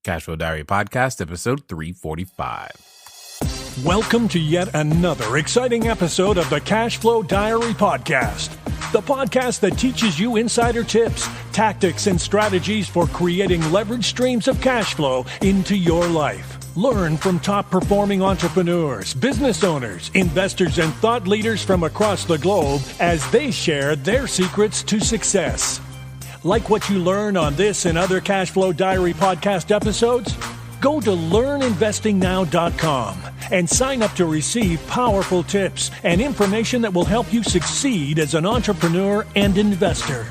Cashflow Diary Podcast, episode 345. Welcome to yet another exciting episode of the Cashflow Diary Podcast, the podcast that teaches you insider tips, tactics, and strategies for creating leverage streams of cash flow into your life. Learn from top-performing entrepreneurs, business owners, investors, and thought leaders from across the globe as they share their secrets to success. Like what you learn on this and other Cashflow Diary podcast episodes? Go to learninvestingnow.com and sign up to receive powerful tips and information that will help you succeed as an entrepreneur and investor.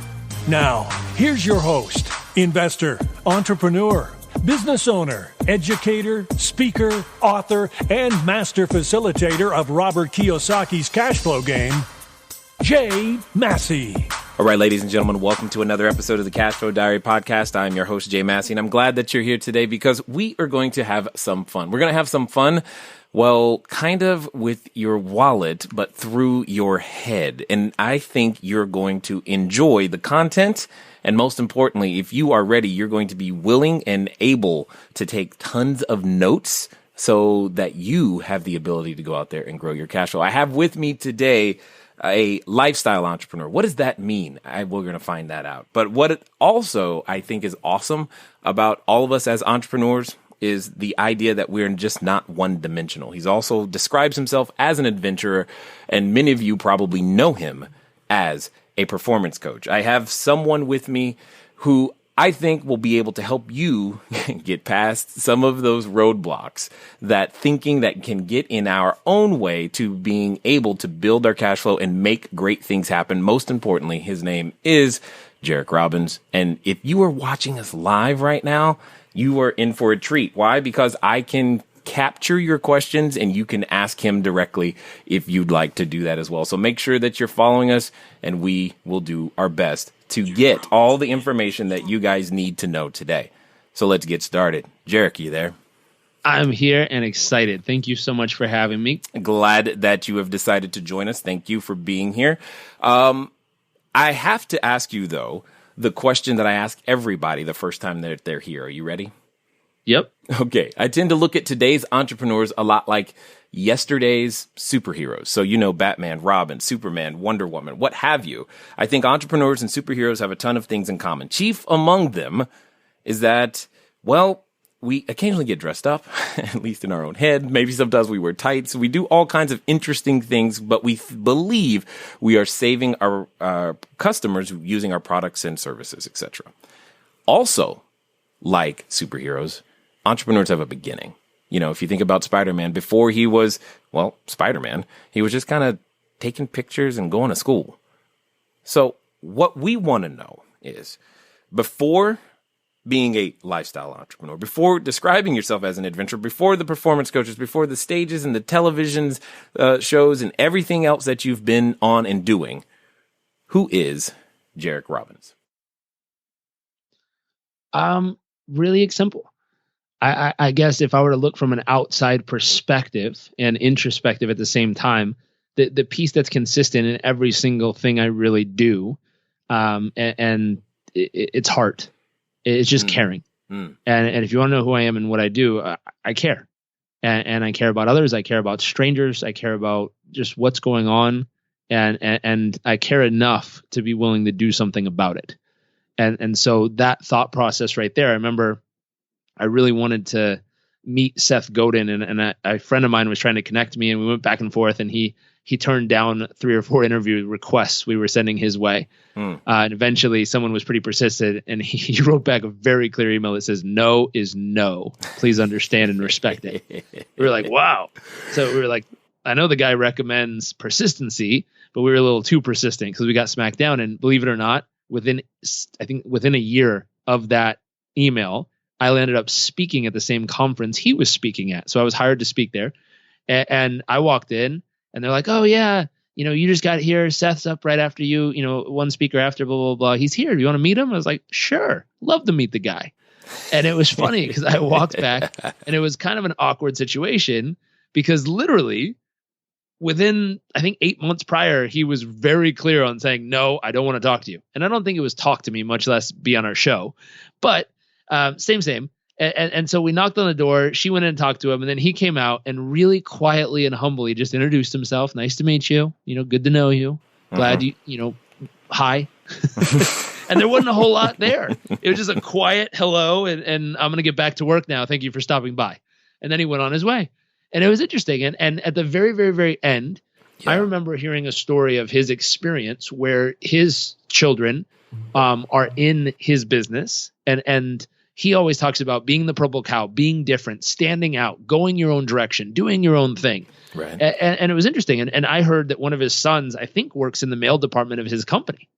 Now, here's your host, investor, entrepreneur, business owner, educator, speaker, author, and master facilitator of Robert Kiyosaki's cash flow game, Jay Massey. All right, ladies and gentlemen, welcome to another episode of the Cashflow Diary Podcast. I'm your host, Jay Massey, and I'm glad that you're here today because we are going to have some fun. We're going to have some fun, well, kind of with your wallet, but through your head. And I think you're going to enjoy the content. And most importantly, if you are ready, you're going to be willing and able to take tons of notes so that you have the ability to go out there and grow your cash flow. I have with me today a lifestyle entrepreneur. What does that mean? We're going to find that out. But what it also, I think, is awesome about all of us as entrepreneurs is the idea that we're just not one-dimensional. He's also describes himself as an adventurer, and many of you probably know him as a performance coach. I have someone with me who I think will be able to help you get past some of those roadblocks that thinking that can get in our own way to being able to build our cash flow and make great things happen. Most importantly, his name is Jairek Robbins. And if you are watching us live right now, you are in for a treat. Why? Because I can capture your questions and you can ask him directly if you'd like to do that as well. So make sure that you're following us and we will do our best to get all the information that you guys need to know today. So let's get started. Jairek, you there? I'm here and excited. Thank you so much for having me. Glad that you have decided to join us. Thank you for being here. I have to ask you, though, the question that I ask everybody the first time that they're here. Are you ready? Yep. Okay. I tend to look at today's entrepreneurs a lot like yesterday's superheroes. So, you know, Batman, Robin, Superman, Wonder Woman, what have you. I think entrepreneurs and superheroes have a ton of things in common. Chief among them is that, well, we occasionally get dressed up, at least in our own head. Maybe sometimes we wear tights. We do all kinds of interesting things, but we believe we are saving our customers using our products and services, etc. Also, like superheroes, entrepreneurs have a beginning. You know, if you think about Spider-Man, before he was, well, Spider-Man, he was just kind of taking pictures and going to school. So what we want to know is, before being a lifestyle entrepreneur, before describing yourself as an adventurer, before the performance coaches, before the stages and the television shows and everything else that you've been on and doing, who is Jairek Robbins? Really simple. I guess if I were to look from an outside perspective and introspective at the same time, the piece that's consistent in every single thing I really do, and it's heart. It's just caring. And if you want to know who I am and what I do, I care. And I care about others. I care about strangers. I care about just what's going on. And I care enough to be willing to do something about it. And so that thought process right there, I remember I really wanted to meet Seth Godin, and a friend of mine was trying to connect me, and we went back and forth, and he turned down 3 or 4 interview requests we were sending his way. And eventually someone was pretty persistent, and he wrote back a very clear email that says, "No is no. Please understand and respect it." We were like, wow. So we were like, I know the guy recommends persistency, but we were a little too persistent because we got smacked down. And believe it or not, within a year of that email, I ended up speaking at the same conference he was speaking at. So I was hired to speak there. And I walked in and they're like, "Oh yeah, you just got here. Seth's up right after you, one speaker after, blah, blah, blah. He's here. Do you want to meet him?" I was like, "Sure. Love to meet the guy." And it was funny because I walked back and it was kind of an awkward situation because literally within, I think 8 months prior, he was very clear on saying, "No, I don't want to talk to you." And I don't think it was talk to me, much less be on our show. But same. And so we knocked on the door. She went in and talked to him, and then he came out and really quietly and humbly just introduced himself. Nice to meet you. Good to know you. Glad hi. And there wasn't a whole lot there. It was just a quiet hello, and I'm going to get back to work now. Thank you for stopping by. And then he went on his way. And it was interesting. And at the very, very, very end, I remember hearing a story of his experience where his children are in his business, and he always talks about being the purple cow, being different, standing out, going your own direction, doing your own thing. Right. And it was interesting. And I heard that one of his sons, I think, works in the mail department of his company.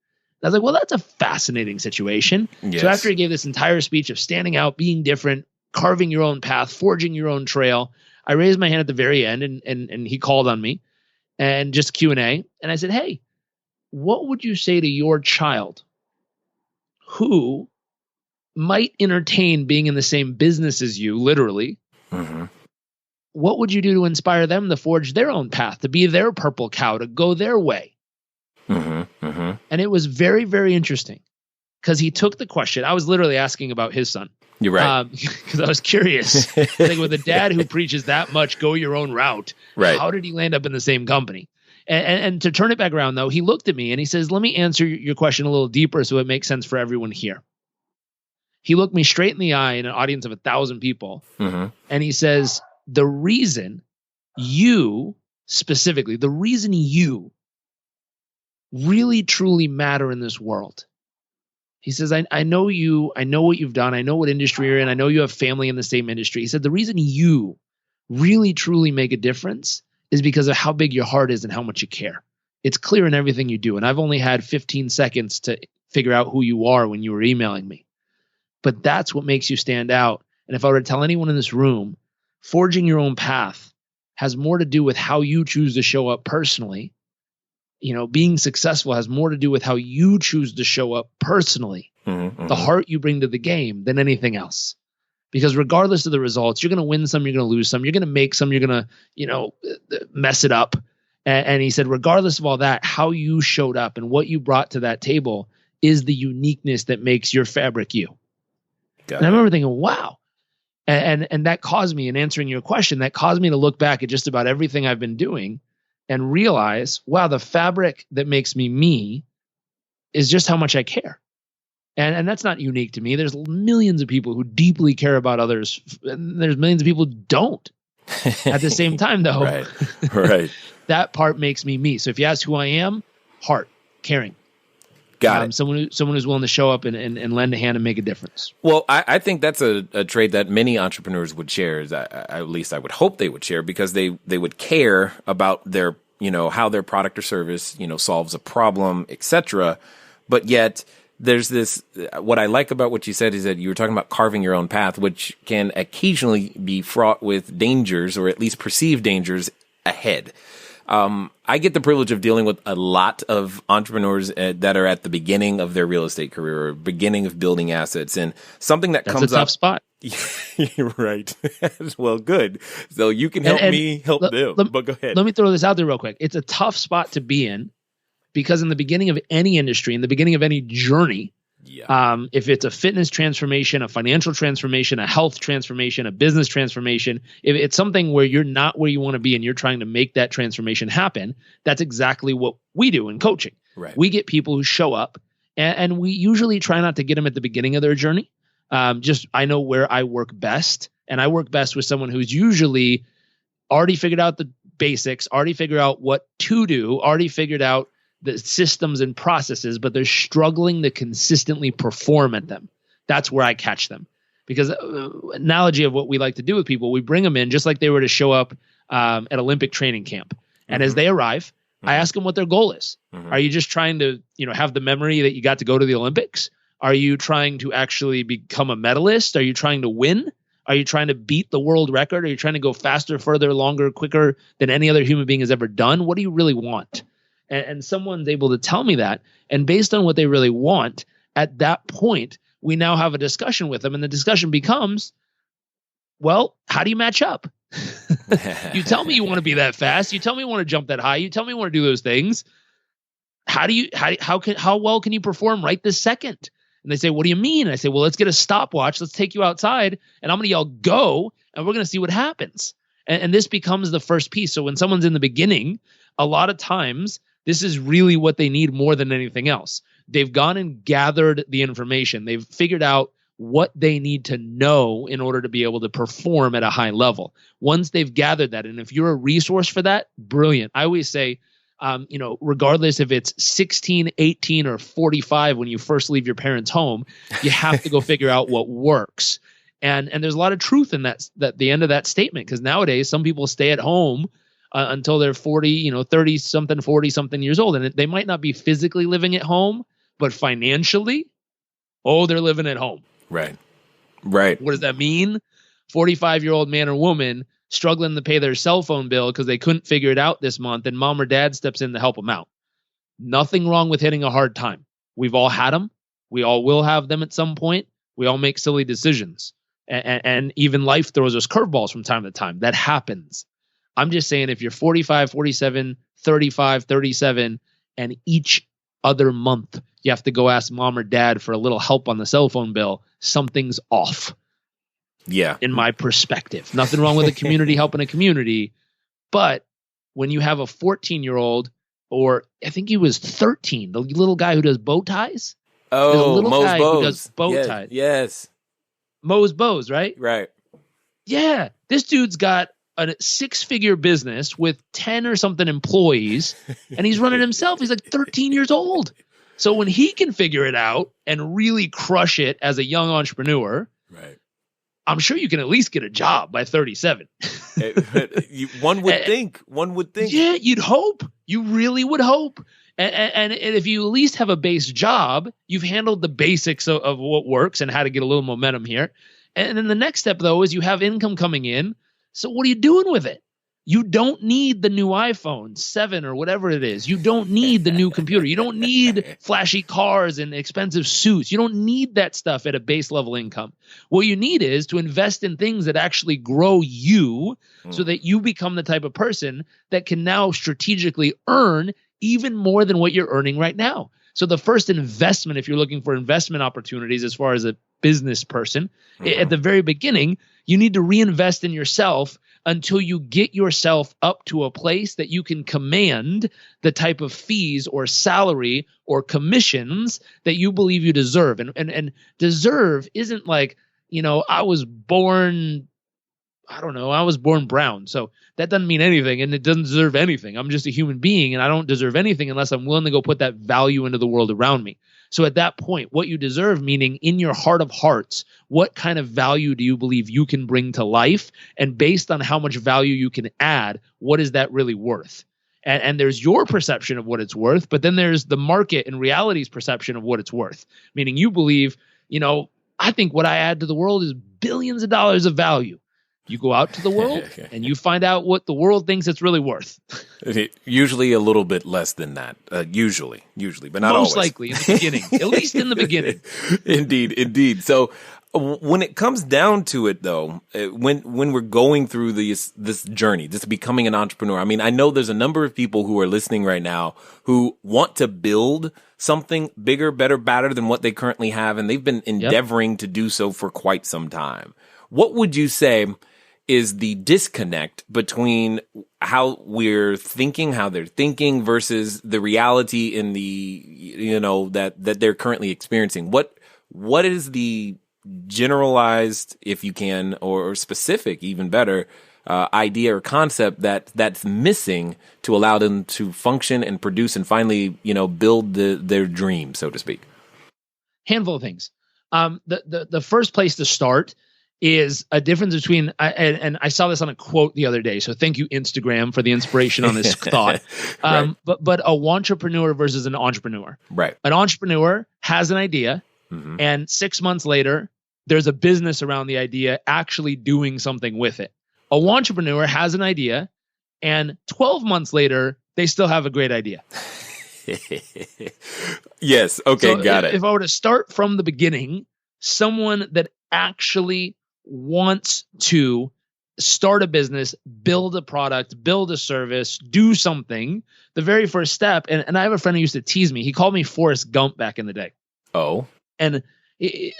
I was like, well, that's a fascinating situation. Yes. So after he gave this entire speech of standing out, being different, carving your own path, forging your own trail, I raised my hand at the very end, and he called on me and just Q&A. And I said, hey, what would you say to your child who might entertain being in the same business as you, literally? Mm-hmm. What would you do to inspire them to forge their own path, to be their purple cow, to go their way? Mm-hmm. Mm-hmm. And it was very, very interesting because he took the question. I was literally asking about his son. You're right. Because I was curious. I think with a dad who preaches that much, go your own route, right. How did he land up in the same company? And to turn it back around, though, he looked at me and he says, let me answer your question a little deeper so it makes sense for everyone here. He looked me straight in the eye in an audience of 1,000 people. Mm-hmm. And he says, the reason you really truly matter in this world. He says, I know you, I know what you've done, I know what industry you're in, I know you have family in the same industry. He said, the reason you really truly make a difference is because of how big your heart is and how much you care. It's clear in everything you do. And I've only had 15 seconds to figure out who you are when you were emailing me. But that's what makes you stand out. And if I were to tell anyone in this room, forging your own path has more to do with how you choose to show up personally. Being successful has more to do with how you choose to show up personally, the heart you bring to the game than anything else. Because regardless of the results, you're going to win some, you're going to lose some, you're going to make some, you're going to, mess it up. And he said, regardless of all that, how you showed up and what you brought to that table is the uniqueness that makes your fabric you. And I remember thinking, wow. And that caused me, in answering your question, that caused me to look back at just about everything I've been doing and realize, wow, the fabric that makes me is just how much I care. And that's not unique to me. There's millions of people who deeply care about others. And there's millions of people who don't. At the same time, though, right. That part makes me. So if you ask who I am, heart, caring. Got it. Someone who's willing to show up and lend a hand and make a difference. Well, I think that's a trait that many entrepreneurs would share. At least I would hope they would share, because they would care about their, how their product or service, solves a problem, etc. But yet there's this, what I like about what you said is that you were talking about carving your own path, which can occasionally be fraught with dangers, or at least perceived dangers ahead. I get the privilege of dealing with a lot of entrepreneurs that are at the beginning of their real estate career or beginning of building assets, and something that comes up. That's a tough spot. You're right. Well, good. So you can help me help them. But go ahead. Let me throw this out there real quick. It's a tough spot to be in, because in the beginning of any industry, in the beginning of any journey, if it's a fitness transformation, a financial transformation, a health transformation, a business transformation, if it's something where you're not where you want to be and you're trying to make that transformation happen, that's exactly what we do in coaching. Right. We get people who show up, and we usually try not to get them at the beginning of their journey. I know where I work best, and I work best with someone who's usually already figured out the basics, already figured out what to do, already figured out the systems and processes, but they're struggling to consistently perform at them. That's where I catch them. Because analogy of what we like to do with people, we bring them in just like they were to show up at Olympic training camp. And as they arrive, I ask them what their goal is. Are you just trying to, have the memory that you got to go to the Olympics? Are you trying to actually become a medalist? Are you trying to win? Are you trying to beat the world record? Are you trying to go faster, further, longer, quicker than any other human being has ever done? What do you really want? And someone's able to tell me that. And based on what they really want, at that point, we now have a discussion with them. And the discussion becomes, well, how do you match up? You tell me you want to be that fast. You tell me you want to jump that high. You tell me you want to do those things. How well can you perform right this second? And they say, what do you mean? And I say, well, let's get a stopwatch. Let's take you outside and I'm going to yell, go, and we're going to see what happens. And this becomes the first piece. So when someone's in the beginning, a lot of times this is really what they need more than anything else. They've gone and gathered the information. They've figured out what they need to know in order to be able to perform at a high level. Once they've gathered that, and if you're a resource for that, brilliant. I always say, regardless if it's 16, 18, or 45 when you first leave your parents' home, you have to go figure out what works. And there's a lot of truth in that the end of that statement, because nowadays some people stay at home until they're 40, 30 something, 40 something years old, and they might not be physically living at home, but financially, they're living at home. Right. What does that mean? 45-year-old man or woman struggling to pay their cell phone bill because they couldn't figure it out this month, and mom or dad steps in to help them out. Nothing wrong with hitting a hard time. We've all had them. We all will have them at some point. We all make silly decisions. And even life throws us curveballs from time to time. That happens. I'm just saying, if you're 45, 47, 35, 37, and each other month you have to go ask mom or dad for a little help on the cell phone bill, something's off. Yeah. In my perspective. Nothing wrong with a community helping a community. But when you have a 14-year-old, or I think he was 13, the little guy who does bow ties. Oh, Mo's bows. Who does bow ties. Yes. Mo's bows, right? Right. Yeah. This dude's got a 6-figure business with 10 or something employees, and he's running himself. He's like 13 years old. So when he can figure it out and really crush it as a young entrepreneur, right, I'm sure you can at least get a job by 37. One would think. Yeah, you'd hope. You really would hope. And if you at least have a base job, you've handled the basics of what works and how to get a little momentum here. And then the next step, though, is you have income coming in. So what are you doing with it? You don't need the new iPhone 7 or whatever it is. You don't need the new computer. You don't need flashy cars and expensive suits. You don't need that stuff at a base level income. What you need is to invest in things that actually grow you so that you become the type of person that can now strategically earn even more than what you're earning right now. So the first investment, if you're looking for investment opportunities as far as a business person, at the very beginning, you need to reinvest in yourself until you get yourself up to a place that you can command the type of fees or salary or commissions that you believe you deserve. And deserve isn't like, I was born brown. So that doesn't mean anything, and it doesn't deserve anything. I'm just a human being, and I don't deserve anything unless I'm willing to go put that value into the world around me. So at that point, what you deserve, meaning in your heart of hearts, what kind of value do you believe you can bring to life? And based on how much value you can add, what is that really worth? And there's your perception of what it's worth, but then there's the market and reality's perception of what it's worth. Meaning you believe, I think what I add to the world is billions of dollars of value. You go out to the world and you find out what the world thinks it's really worth. Usually a little bit less than that. Usually, but not always. Most likely in the beginning, at least in the beginning. Indeed. So when it comes down to it, though, when we're going through this journey, this becoming an entrepreneur, I mean, I know there's a number of people who are listening right now who want to build something bigger, better, badder than what they currently have, and they've been endeavoring to do so for quite some time. What would you say is the disconnect between how we're thinking, how they're thinking, versus the reality in the, that they're currently experiencing? What is the generalized, if you can, or specific, even better, idea or concept that's missing to allow them to function and produce and finally, build their dream, so to speak? Handful of things. The first place to start is a difference between, and I saw this on a quote the other day, so thank you, Instagram, for the inspiration on this thought. Right. But a wantrepreneur versus an entrepreneur. Right. An entrepreneur has an idea, and 6 months later, there's a business around the idea actually doing something with it. A wantrepreneur has an idea, and 12 months later, they still have a great idea. Yes. Okay. So got it. If I were to start from the beginning, someone that actually wants to start a business, build a product, build a service, do something, the very first step, and I have a friend who used to tease me. He called me Forrest Gump back in the day. Oh. And He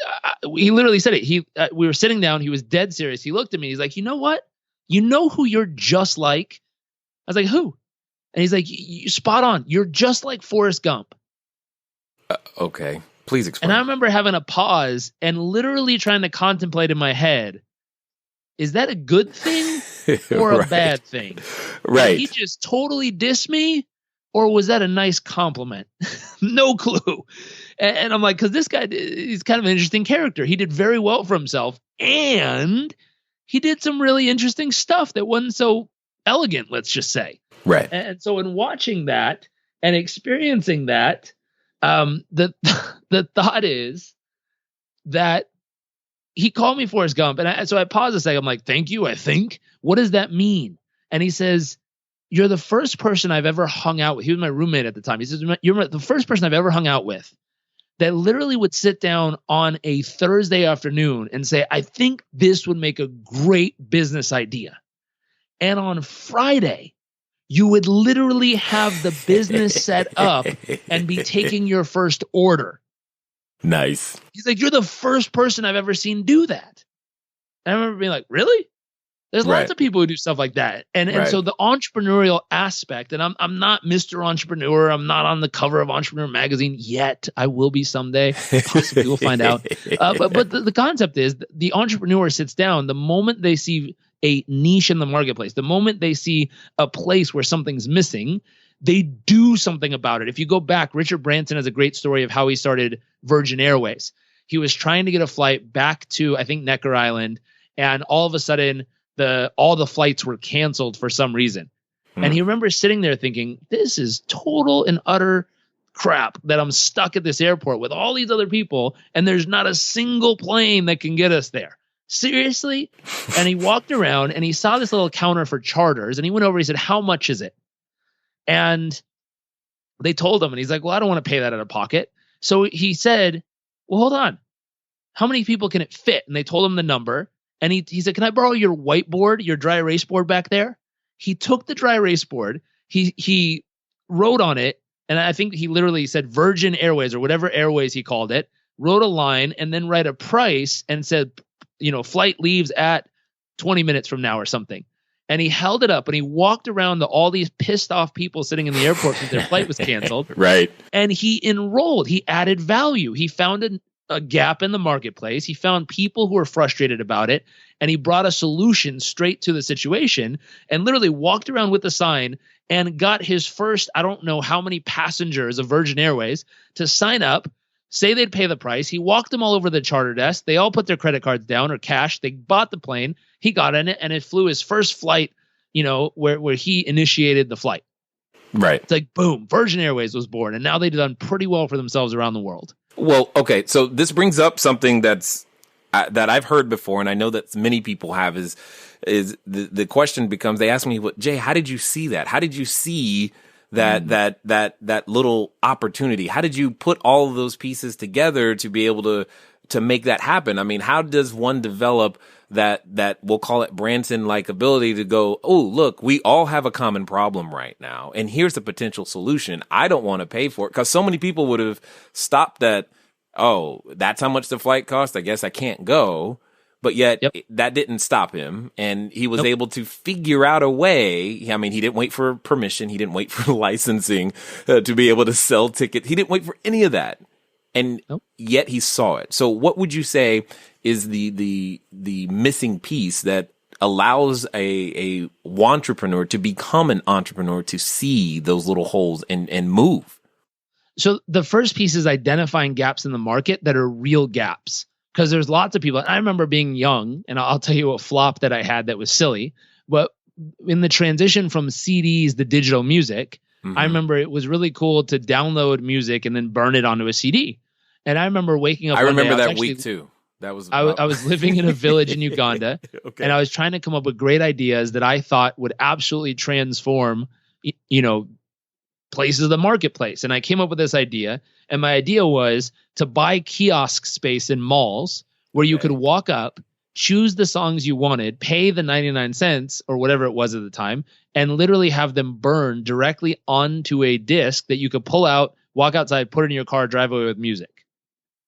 literally said it. We were sitting down. He was dead serious. He looked at me. He's like, you know what? You know who you're just like? I was like, who? And he's like, you spot on. You're just like Forrest Gump. Okay. Please explain. And I remember having a pause and literally trying to contemplate in my head, is that a good thing or a bad thing? Right. Did he just totally diss me? Or was that a nice compliment? No clue. And I'm like, because this guy, he's kind of an interesting character. He did very well for himself. And he did some really interesting stuff that wasn't so elegant, let's just say. Right. And so in watching that and experiencing that, the thought is that he called me Forrest Gump. And so I paused a second. I'm like, thank you, I think. What does that mean? And he says, you're the first person I've ever hung out with. He was my roommate at the time. He says, you're the first person I've ever hung out with that literally would sit down on a Thursday afternoon and say, I think this would make a great business idea. And on Friday, you would literally have the business set up and be taking your first order. Nice. He's like, you're the first person I've ever seen do that. And I remember being like, really? There's lots of people who do stuff like that. And so the entrepreneurial aspect, and I'm not Mr. Entrepreneur. I'm not on the cover of Entrepreneur Magazine yet. I will be someday. Possibly we'll find out. But the concept is the entrepreneur sits down the moment they see a niche in the marketplace, the moment they see a place where something's missing, they do something about it. If you go back, Richard Branson has a great story of how he started Virgin Airways. He was trying to get a flight back to, I think, Necker Island, and all of a sudden, all the flights were canceled for some reason. And he remembers sitting there thinking, this is total and utter crap that I'm stuck at this airport with all these other people, and there's not a single plane that can get us there. Seriously? And he walked around and he saw this little counter for charters, and he went over, he said, how much is it? And they told him, and he's like, well, I don't want to pay that out of pocket. So he said, well, hold on. How many people can it fit? And they told him the number. And he said, can I borrow your whiteboard, your dry erase board back there? He took the dry erase board. He wrote on it. And I think he literally said Virgin Airways or whatever Airways he called it, wrote a line and then write a price and said, flight leaves at 20 minutes from now or something. And he held it up and he walked around all these pissed off people sitting in the airport because their flight was canceled. Right. And he enrolled. He added value. He found a gap in the marketplace. He found people who were frustrated about it, and he brought a solution straight to the situation and literally walked around with a sign and got his first, I don't know how many passengers of Virgin Airways to sign up, say they'd pay the price. He walked them all over the charter desk. They all put their credit cards down or cash. They bought the plane. He got in it, and it flew his first flight, where he initiated the flight. Right. It's like, boom, Virgin Airways was born, and now they've done pretty well for themselves around the world. Well, okay, so this brings up something that I've heard before, and I know that many people have, is the question becomes, they ask me, Jay, how did you see that? How did you see that little opportunity? How did you put all of those pieces together to be able to make that happen? I mean, how does one develop that we'll call it Branson-like ability to go, oh, look, we all have a common problem right now, and here's a potential solution. I don't want to pay for it, because so many people would have stopped at, oh, that's how much the flight cost, I guess I can't go. But yet that didn't stop him, and he was able to figure out a way. I mean, he didn't wait for permission. He didn't wait for licensing to be able to sell tickets. He didn't wait for any of that. And yet he saw it. So what would you say is the missing piece that allows a entrepreneur to become an entrepreneur, to see those little holes and move? So the first piece is identifying gaps in the market that are real gaps, because there's lots of people. I remember being young, and I'll tell you a flop that I had that was silly. But in the transition from CDs to digital music, I remember it was really cool to download music and then burn it onto a CD. And I remember waking up. I remember that week too. That was I was living in a village in Uganda, and I was trying to come up with great ideas that I thought would absolutely transform, places of the marketplace. And I came up with this idea, and my idea was to buy kiosk space in malls where you could walk up, choose the songs you wanted, pay the 99 cents or whatever it was at the time, and literally have them burn directly onto a disc that you could pull out, walk outside, put it in your car, drive away with music.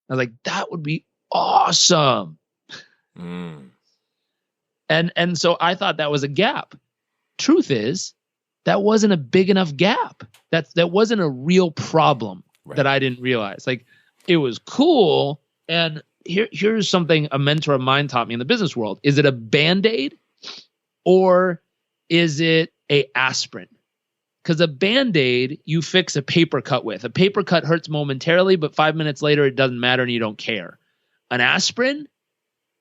I was like, that would be awesome. And so I thought that was a gap. Truth is, that wasn't a big enough gap. That wasn't a real problem that I didn't realize. Like, it was cool. And here's something a mentor of mine taught me in the business world. Is it a Band-Aid or is it a aspirin? Because a Band-Aid, you fix a paper cut with. A paper cut hurts momentarily, but 5 minutes later, it doesn't matter and you don't care. An aspirin,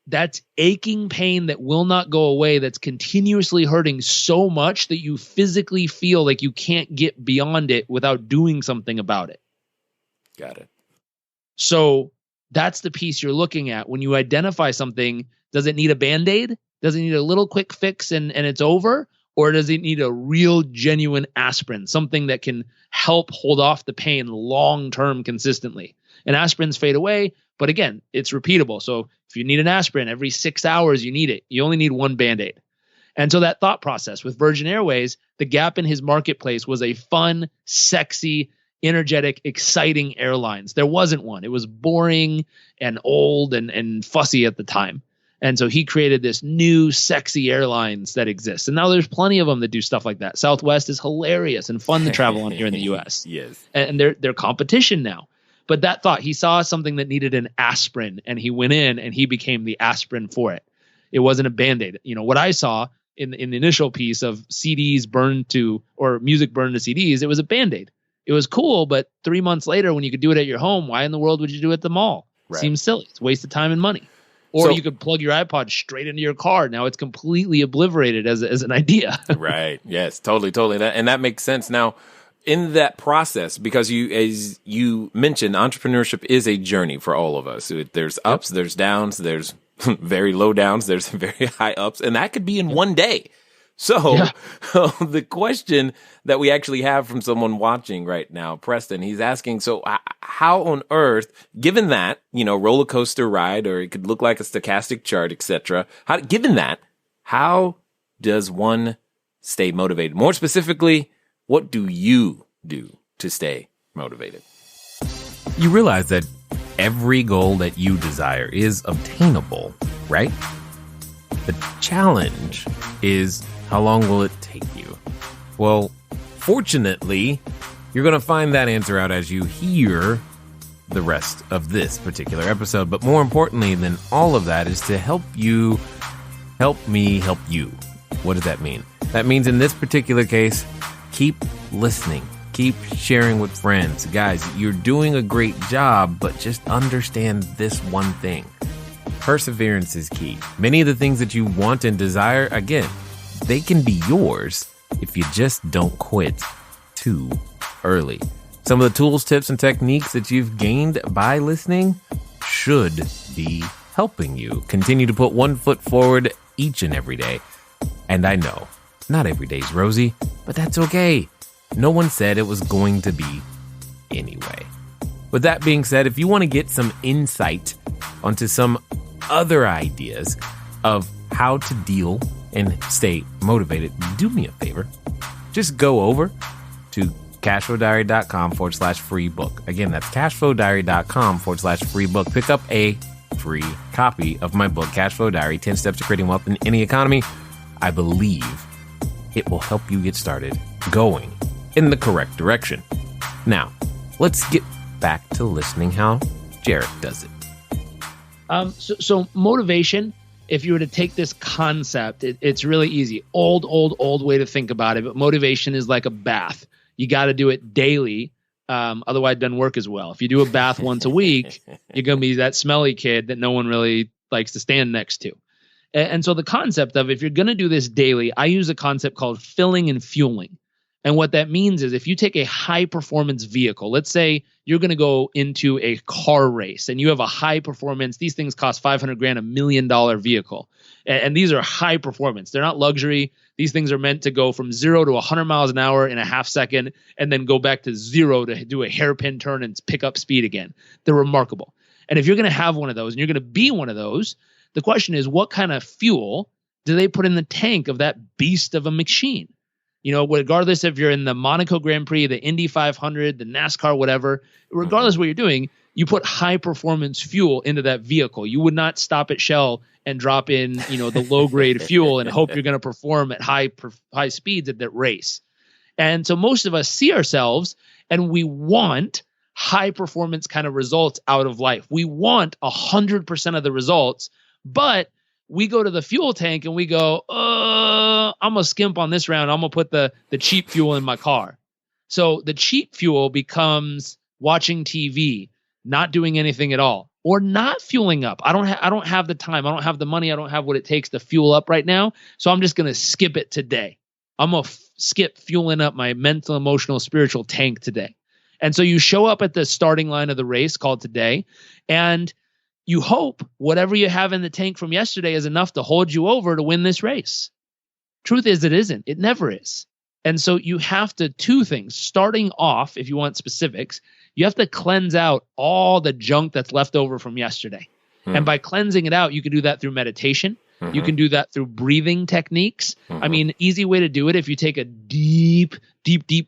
that's aching pain that will not go away, that's continuously hurting so much that you physically feel like you can't get beyond it without doing something about it. Got it. So that's the piece you're looking at. When you identify something, does it need a Band-Aid? Does it need a little quick fix and it's over? Or does it need a real, genuine aspirin, something that can help hold off the pain long-term consistently? And aspirins fade away, but again, it's repeatable. So if you need an aspirin every 6 hours, you need it. You only need one Band-Aid. And so that thought process with Virgin Airways, the gap in his marketplace was a fun, sexy, energetic, exciting airlines. There wasn't one. It was boring and old and fussy at the time. And so he created this new sexy airlines that exists. And now there's plenty of them that do stuff like that. Southwest is hilarious and fun to travel on here in the US. Yes. And they're competition now. But that thought, he saw something that needed an aspirin and he went in and he became the aspirin for it. It wasn't a Band-Aid. You know, what I saw in the initial piece of CDs burned to, or music burned to CDs, it was a Band-Aid. It was cool, but 3 months later, when you could do it at your home, why in the world would you do it at the mall? Right. Seems silly. It's a waste of time and money. Or you could plug your iPod straight into your car. Now it's completely obliterated as an idea. Right. Yes, totally. That makes sense. Now, in that process, because as you mentioned, entrepreneurship is a journey for all of us. There's ups, there's downs, there's very low downs, there's very high ups, and that could be in one day. So the question that we actually have from someone watching right now, Preston, he's asking, so how on earth, given that, roller coaster ride, or it could look like a stochastic chart, etc., given that, how does one stay motivated? More specifically, what do you do to stay motivated? You realize that every goal that you desire is obtainable, right? The challenge is, how long will it take you? Well, fortunately, you're going to find that answer out as you hear the rest of this particular episode. But more importantly than all of that is to help you, help me, help you. What does that mean? That means in this particular case, keep listening. Keep sharing with friends. Guys, you're doing a great job, but just understand this one thing. Perseverance is key. Many of the things that you want and desire, again, they can be yours if you just don't quit too early. Some of the tools, tips, and techniques that you've gained by listening should be helping you continue to put one foot forward each and every day. And I know, not every day's rosy, but that's okay. No one said it was going to be anyway. With that being said, if you want to get some insight onto some other ideas of how to deal and stay motivated, do me a favor. Just go over to cashflowdiary.com/free book. Again, that's cashflowdiary.com/free book. Pick up a free copy of my book, Cashflow Diary, 10 Steps to Creating Wealth in Any Economy. I believe it will help you get started going in the correct direction. Now, let's get back to listening how Jairek does it. So motivation, if you were to take this concept, it's really easy. Old way to think about it. But motivation is like a bath. You got to do it daily. Otherwise it doesn't work as well. If you do a bath once a week, you're going to be that smelly kid that no one really likes to stand next to. And so the concept of, if you're going to do this daily, I use a concept called filling and fueling. And what that means is, if you take a high performance vehicle, let's say you're going to go into a car race and you have a high performance, these things cost $500,000, $1 million vehicle. And these are high performance. They're not luxury. These things are meant to go from 0 to 100 miles an hour in a half second and then go back to 0 to do a hairpin turn and pick up speed again. They're remarkable. And if you're going to have one of those and you're going to be one of those, the question is, what kind of fuel do they put in the tank of that beast of a machine? Regardless if you're in the Monaco Grand Prix, the Indy 500, the NASCAR, whatever, regardless of what you're doing, you put high performance fuel into that vehicle. You would not stop at Shell and drop in, the low grade fuel and hope you're going to perform at high speeds at that race. And so most of us see ourselves and we want high performance kind of results out of life. We want 100% of the results, but we go to the fuel tank and we go, I'm going to skimp on this round. I'm going to put the cheap fuel in my car. So the cheap fuel becomes watching TV, not doing anything at all, or not fueling up. I don't have the time. I don't have the money. I don't have what it takes to fuel up right now. So I'm just going to skip it today. I'm going to skip fueling up my mental, emotional, spiritual tank today. And so you show up at the starting line of the race called today, and you hope whatever you have in the tank from yesterday is enough to hold you over to win this race. Truth is, it isn't. It never is. And so you have to, two things. Starting off, if you want specifics, you have to cleanse out all the junk that's left over from yesterday. And by cleansing it out, you can do that through meditation. You can do that through breathing techniques. I mean, easy way to do it, if you take a deep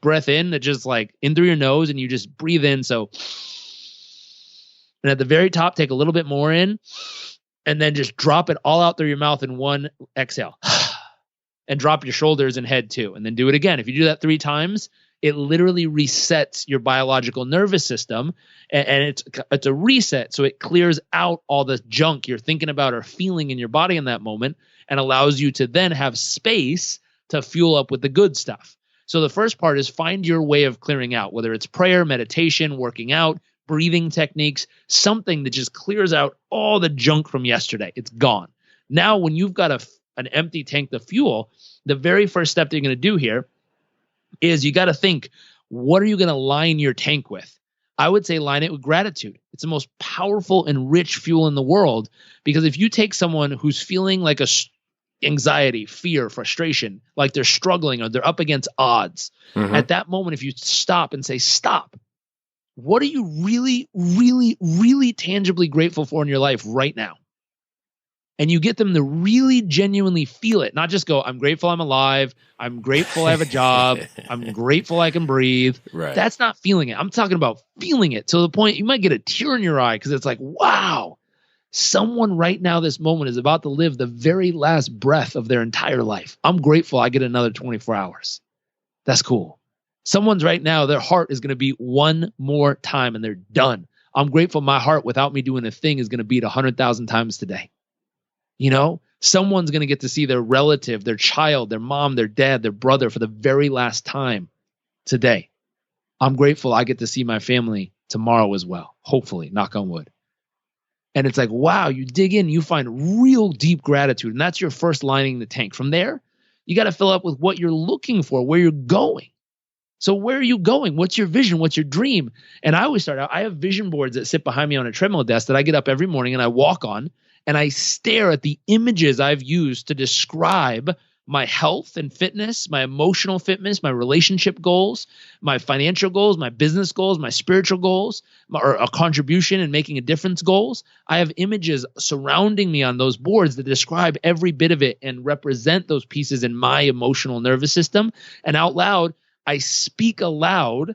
breath in, that just like in through your nose and you just breathe in. So, and at the very top, take a little bit more in and then just drop it all out through your mouth in one exhale. And drop your shoulders and head too. And then do it again. If you do that 3 times, it literally resets your biological nervous system, and it's a reset. So it clears out all the junk you're thinking about or feeling in your body in that moment and allows you to then have space to fuel up with the good stuff. So the first part is find your way of clearing out, whether it's prayer, meditation, working out, breathing techniques, something that just clears out all the junk from yesterday. It's gone. Now, when you've got an empty tank of fuel, the very first step that you're going to do here is you got to think, what are you going to line your tank with? I would say line it with gratitude. It's the most powerful and rich fuel in the world, because if you take someone who's feeling like anxiety, fear, frustration, like they're struggling or they're up against odds, at that moment, if you stop and say, stop, what are you really, really, really tangibly grateful for in your life right now? And you get them to really genuinely feel it, not just go, I'm grateful I'm alive. I'm grateful I have a job. I'm grateful I can breathe. Right. That's not feeling it. I'm talking about feeling it to the point you might get a tear in your eye because it's like, wow, someone right now, this moment is about to live the very last breath of their entire life. I'm grateful I get another 24 hours. That's cool. Someone's right now, their heart is going to beat one more time and they're done. I'm grateful my heart without me doing a thing is going to beat 100,000 times today. Someone's going to get to see their relative, their child, their mom, their dad, their brother for the very last time today. I'm grateful I get to see my family tomorrow as well. Hopefully, knock on wood. And it's like, wow, you dig in, you find real deep gratitude. And that's your first lining the tank. From there, you got to fill up with what you're looking for, where you're going. So where are you going? What's your vision? What's your dream? And I always start out, I have vision boards that sit behind me on a treadmill desk that I get up every morning and I walk on. And I stare at the images I've used to describe my health and fitness, my emotional fitness, my relationship goals, my financial goals, my business goals, my spiritual goals, or a contribution and making a difference goals. I have images surrounding me on those boards that describe every bit of it and represent those pieces in my emotional nervous system. And out loud, I speak aloud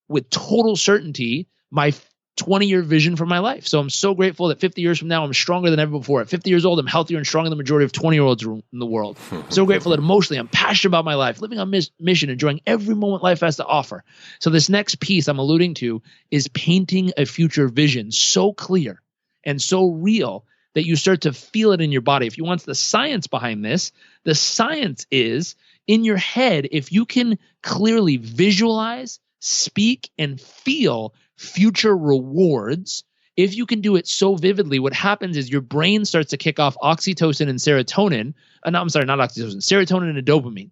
with total certainty my 20-year vision for my life. So I'm so grateful that 50 years from now, I'm stronger than ever before. At 50 years old, I'm healthier and stronger than the majority of 20-year-olds in the world. So grateful that emotionally, I'm passionate about my life, living on mission, enjoying every moment life has to offer. So this next piece I'm alluding to is painting a future vision so clear and so real that you start to feel it in your body. If you want the science behind this, the science is in your head. If you can clearly visualize, speak, and feel future rewards, if you can do it so vividly, what happens is your brain starts to kick off oxytocin and serotonin. Serotonin and dopamine.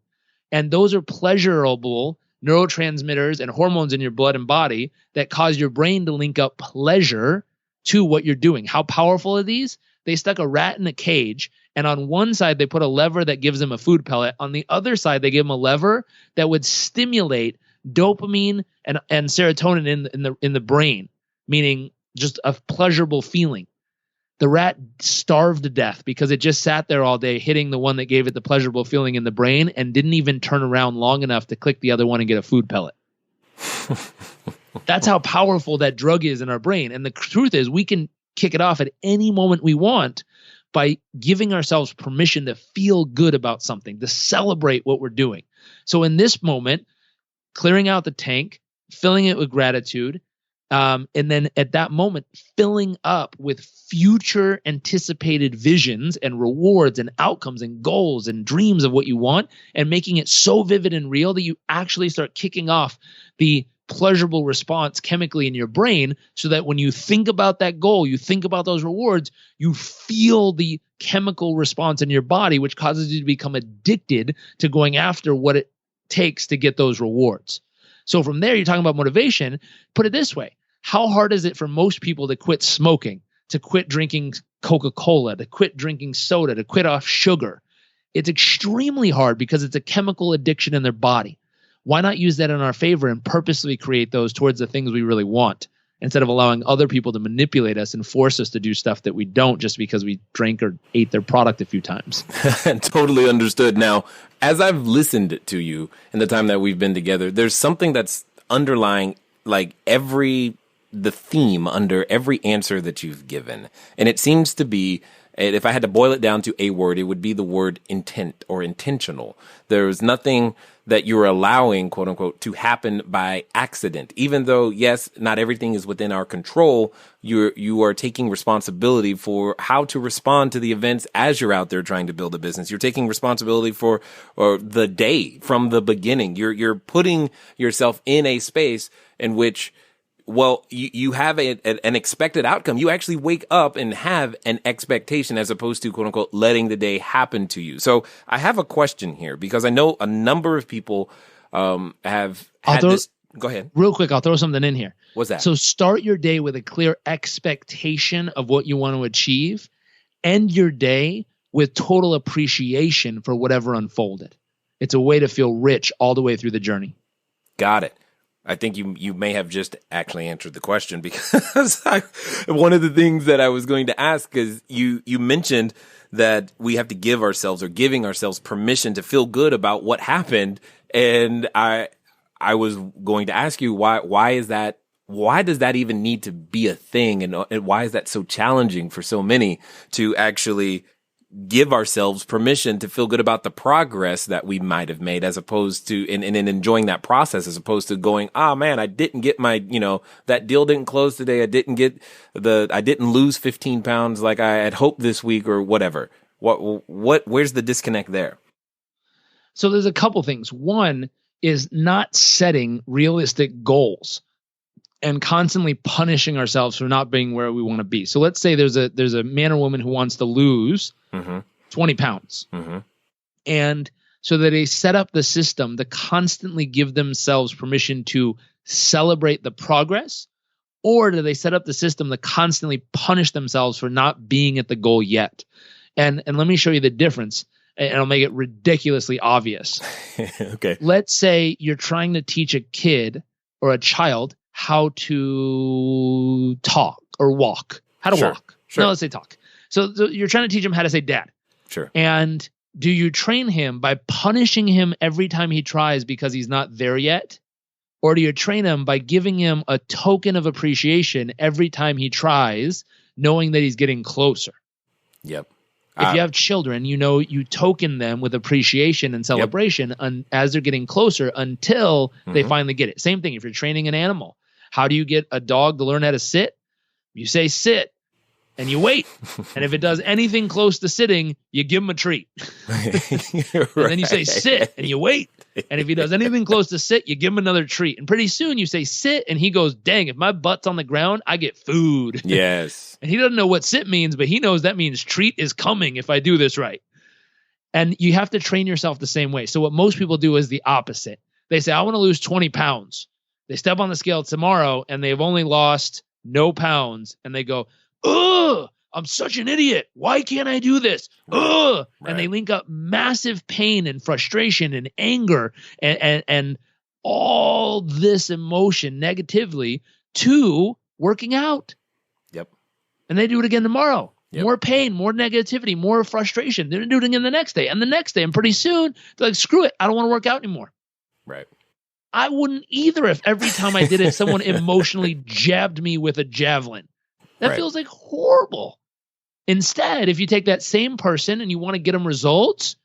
And those are pleasurable neurotransmitters and hormones in your blood and body that cause your brain to link up pleasure to what you're doing. How powerful are these? They stuck a rat in a cage, and on one side, they put a lever that gives them a food pellet. On the other side, they give them a lever that would stimulate dopamine and serotonin in the brain, meaning just a pleasurable feeling. The rat starved to death because it just sat there all day hitting the one that gave it the pleasurable feeling in the brain and didn't even turn around long enough to click the other one and get a food pellet. That's how powerful that drug is in our brain. And the truth is we can kick it off at any moment we want by giving ourselves permission to feel good about something, to celebrate what we're doing. So in this moment, clearing out the tank, filling it with gratitude, and then at that moment, filling up with future anticipated visions and rewards and outcomes and goals and dreams of what you want, and making it so vivid and real that you actually start kicking off the pleasurable response chemically in your brain, so that when you think about that goal, you think about those rewards, you feel the chemical response in your body, which causes you to become addicted to going after what it takes to get those rewards. So from there, you're talking about motivation. Put it this way. How hard is it for most people to quit smoking, to quit drinking Coca-Cola, to quit drinking soda, to quit off sugar? It's extremely hard because it's a chemical addiction in their body. Why not use that in our favor and purposely create those towards the things we really want, instead of allowing other people to manipulate us and force us to do stuff that we don't just because we drank or ate their product a few times? Totally understood. Now, as I've listened to you in the time that we've been together, there's something that's underlying like the theme under every answer that you've given. And it seems to be, if I had to boil it down to a word, it would be the word intent or intentional. There's nothing that you're allowing, quote unquote, to happen by accident. Even though, yes, not everything is within our control, you are taking responsibility for how to respond to the events as you're out there trying to build a business. You're taking responsibility for the day from the beginning. You're putting yourself in a space in which, well, you have an expected outcome. You actually wake up and have an expectation as opposed to, quote unquote, letting the day happen to you. So I have a question here because I know a number of people have had this. Go ahead. Real quick, I'll throw something in here. What's that? So start your day with a clear expectation of what you want to achieve. End your day with total appreciation for whatever unfolded. It's a way to feel rich all the way through the journey. Got it. I think you may have just actually answered the question, because one of the things that I was going to ask is you mentioned that we have to give ourselves or giving ourselves permission to feel good about what happened. And I was going to ask you why is that? Why does that even need to be a thing? And why is that so challenging for so many to actually give ourselves permission to feel good about the progress that we might have made, as opposed to in enjoying that process, as opposed to going, man, I didn't get my, that deal didn't close today. I didn't lose 15 pounds like I had hoped this week or whatever. Where's the disconnect there? So there's a couple things. One is not setting realistic goals and constantly punishing ourselves for not being where we want to be. So let's say there's a man or woman who wants to lose 20 pounds. Mm-hmm. And so that they set up the system to constantly give themselves permission to celebrate the progress, or do they set up the system to constantly punish themselves for not being at the goal yet? And let me show you the difference, and I'll make it ridiculously obvious. Okay. Let's say you're trying to teach a kid or a child how to talk or walk, how to walk. Sure. No, let's say talk. So you're trying to teach him how to say dad. Sure. And do you train him by punishing him every time he tries because he's not there yet? Or do you train him by giving him a token of appreciation every time he tries, knowing that he's getting closer? Yep. If you have children, you token them with appreciation and celebration as they're getting closer until they finally get it. Same thing if you're training an animal. How do you get a dog to learn how to sit? You say sit, and you wait. And if it does anything close to sitting, you give him a treat. And then you say sit, and you wait. And if he does anything close to sit, you give him another treat. And pretty soon you say sit, and he goes, dang, if my butt's on the ground, I get food. Yes. And he doesn't know what sit means, but he knows that means treat is coming if I do this right. And you have to train yourself the same way. So what most people do is the opposite. They say, I want to lose 20 pounds. They step on the scale tomorrow and they've only lost no pounds. And they go, ugh, I'm such an idiot. Why can't I do this? Ugh. Right. And they link up massive pain and frustration and anger and all this emotion negatively to working out. Yep. And they do it again tomorrow. Yep. More pain, more negativity, more frustration. They're doing it again the next day and the next day. And pretty soon they're like, screw it. I don't want to work out anymore. Right. I wouldn't either if every time I did it, someone emotionally jabbed me with a javelin. That feels like horrible. Instead, if you take that same person and you want to get them results,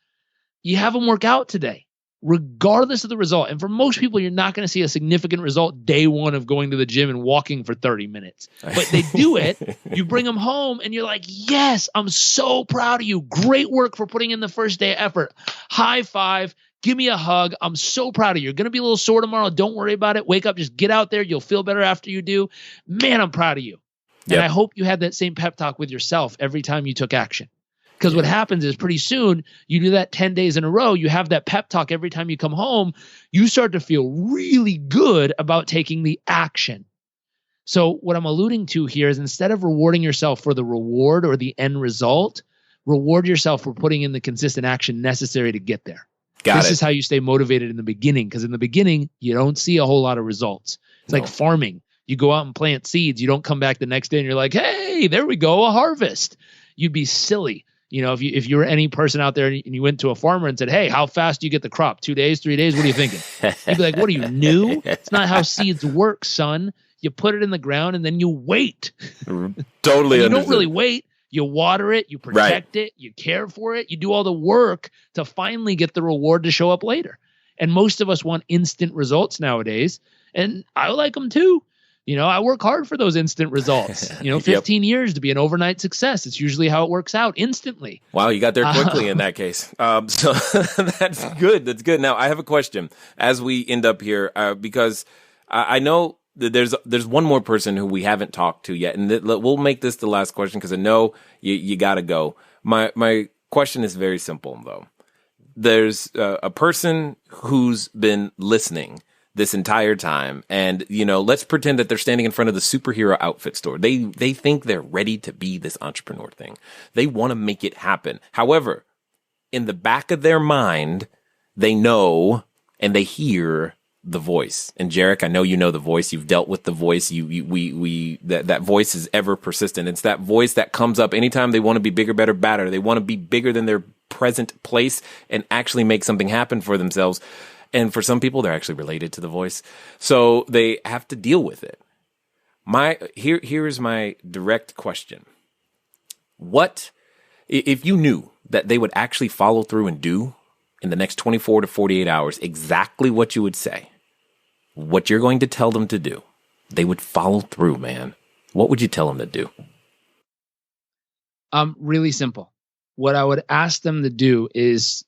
you have them work out today, regardless of the result. And for most people, you're not going to see a significant result day one of going to the gym and walking for 30 minutes. But they do it. You bring them home and you're like, yes, I'm so proud of you. Great work for putting in the first day effort. High five. Give me a hug. I'm so proud of you. You're going to be a little sore tomorrow. Don't worry about it. Wake up. Just get out there. You'll feel better after you do. Man, I'm proud of you. Yep. And I hope you had that same pep talk with yourself every time you took action. Because what happens is pretty soon you do that 10 days in a row. You have that pep talk every time you come home. You start to feel really good about taking the action. So what I'm alluding to here is instead of rewarding yourself for the reward or the end result, reward yourself for putting in the consistent action necessary to get there. This is how you stay motivated in the beginning, because in the beginning, you don't see a whole lot of results. It's like farming. You go out and plant seeds. You don't come back the next day and you're like, hey, there we go, a harvest. You'd be silly. You know, if you were any person out there and you went to a farmer and said, hey, how fast do you get the crop? 2 days, 3 days? What are you thinking? You'd be like, what are you, new? It's not how seeds work, son. You put it in the ground and then you wait. Totally. You don't really wait. You water it, you protect it, you care for it, you do all the work to finally get the reward to show up later. And most of us want instant results nowadays. And I like them too. You know, I work hard for those instant results. 15 years to be an overnight success. It's usually how it works out instantly. Wow, you got there quickly in that case. So that's good. That's good. Now, I have a question as we end up here, because I know there's one more person who we haven't talked to yet, and we'll make this the last question because I know you got to go. My question is very simple, though. There's a person who's been listening this entire time, and let's pretend that they're standing in front of the superhero outfit store. They think they're ready to be this entrepreneur thing. They want to make it happen. However, in the back of their mind, they know and they hear the voice. And Jairek, I know you know the voice. You've dealt with the voice. That voice is ever persistent. It's that voice that comes up anytime they want to be bigger, better, badder. They want to be bigger than their present place and actually make something happen for themselves. And for some people, they're actually related to the voice. So they have to deal with it. Here is my direct question. What, if you knew that they would actually follow through and do in the next 24 to 48 hours exactly what you would say, what you're going to tell them to do, they would follow through, man. What would you tell them to do? Really simple. What I would ask them to do is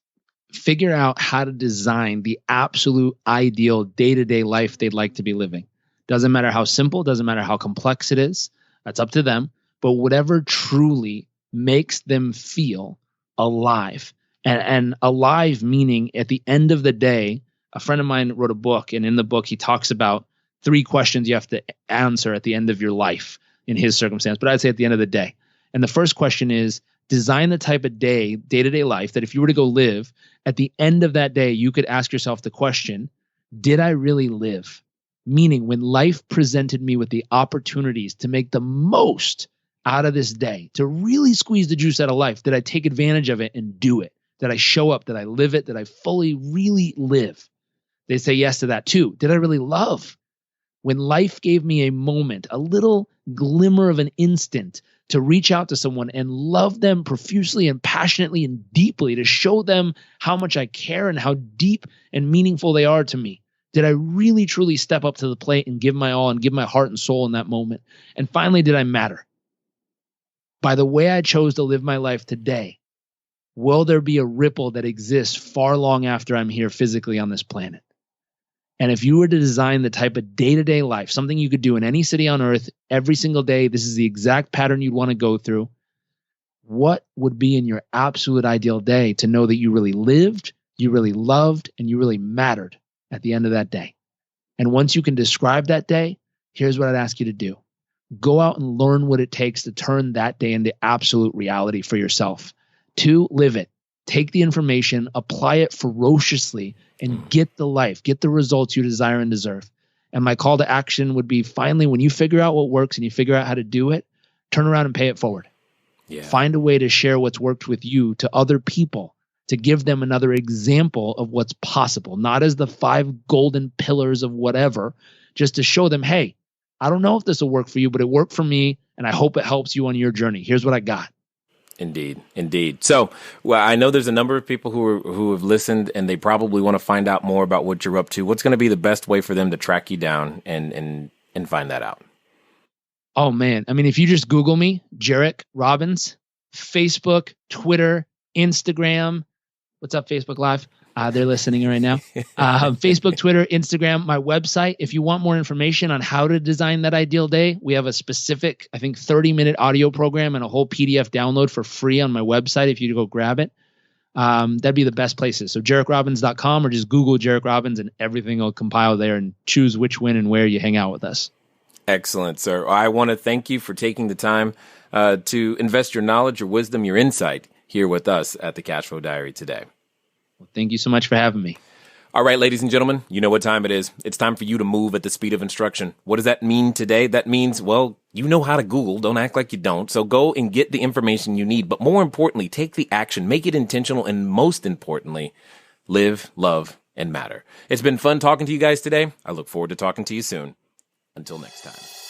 figure out how to design the absolute ideal day-to-day life they'd like to be living. Doesn't matter how simple, doesn't matter how complex it is. That's up to them. But whatever truly makes them feel alive. And alive meaning at the end of the day, a friend of mine wrote a book, and in the book he talks about 3 questions you have to answer at the end of your life in his circumstance, but I'd say at the end of the day. And the first question is, design the type of day-to-day life that if you were to go live, at the end of that day, you could ask yourself the question, did I really live? Meaning when life presented me with the opportunities to make the most out of this day, to really squeeze the juice out of life, did I take advantage of it and do it? Did I show up? Did I live it? Did I fully, really live? They say yes to that too. Did I really love? When life gave me a moment, a little glimmer of an instant to reach out to someone and love them profusely and passionately and deeply, to show them how much I care and how deep and meaningful they are to me. Did I really, truly step up to the plate and give my all and give my heart and soul in that moment? And finally, did I matter? By the way I chose to live my life today, will there be a ripple that exists far long after I'm here physically on this planet? And if you were to design the type of day-to-day life, something you could do in any city on earth every single day, this is the exact pattern you'd want to go through, what would be in your absolute ideal day to know that you really lived, you really loved, and you really mattered at the end of that day? And once you can describe that day, here's what I'd ask you to do. Go out and learn what it takes to turn that day into absolute reality for yourself. 2, live it. Take the information, apply it ferociously, and get the life, get the results you desire and deserve. And my call to action would be, finally, when you figure out what works and you figure out how to do it, turn around and pay it forward. Yeah. Find a way to share what's worked with you to other people, to give them another example of what's possible, not as the 5 golden pillars of whatever, just to show them, hey, I don't know if this will work for you, but it worked for me, and I hope it helps you on your journey. Here's what I got. Indeed, indeed. So, well, I know there's a number of people who have listened, and they probably want to find out more about what you're up to. What's going to be the best way for them to track you down and find that out? Oh, man. I mean, if you just Google me, Jairek Robbins, Facebook, Twitter, Instagram. What's up, Facebook Live? They're listening right now. Facebook, Twitter, Instagram, my website. If you want more information on how to design that ideal day, we have a specific, I think, 30-minute audio program and a whole PDF download for free on my website if you go grab it. That'd be the best places. So JarekRobbins.com, or just Google Jairek Robbins and everything will compile there, and choose which, when, and where you hang out with us. Excellent, sir. I want to thank you for taking the time to invest your knowledge, your wisdom, your insight here with us at the Cashflow Diary today. Well, thank you so much for having me. All right, ladies and gentlemen, you know what time it is. It's time for you to move at the speed of instruction. What does that mean today? That means, well, you know how to Google. Don't act like you don't. So go and get the information you need. But more importantly, take the action, make it intentional, and most importantly, live, love, and matter. It's been fun talking to you guys today. I look forward to talking to you soon. Until next time.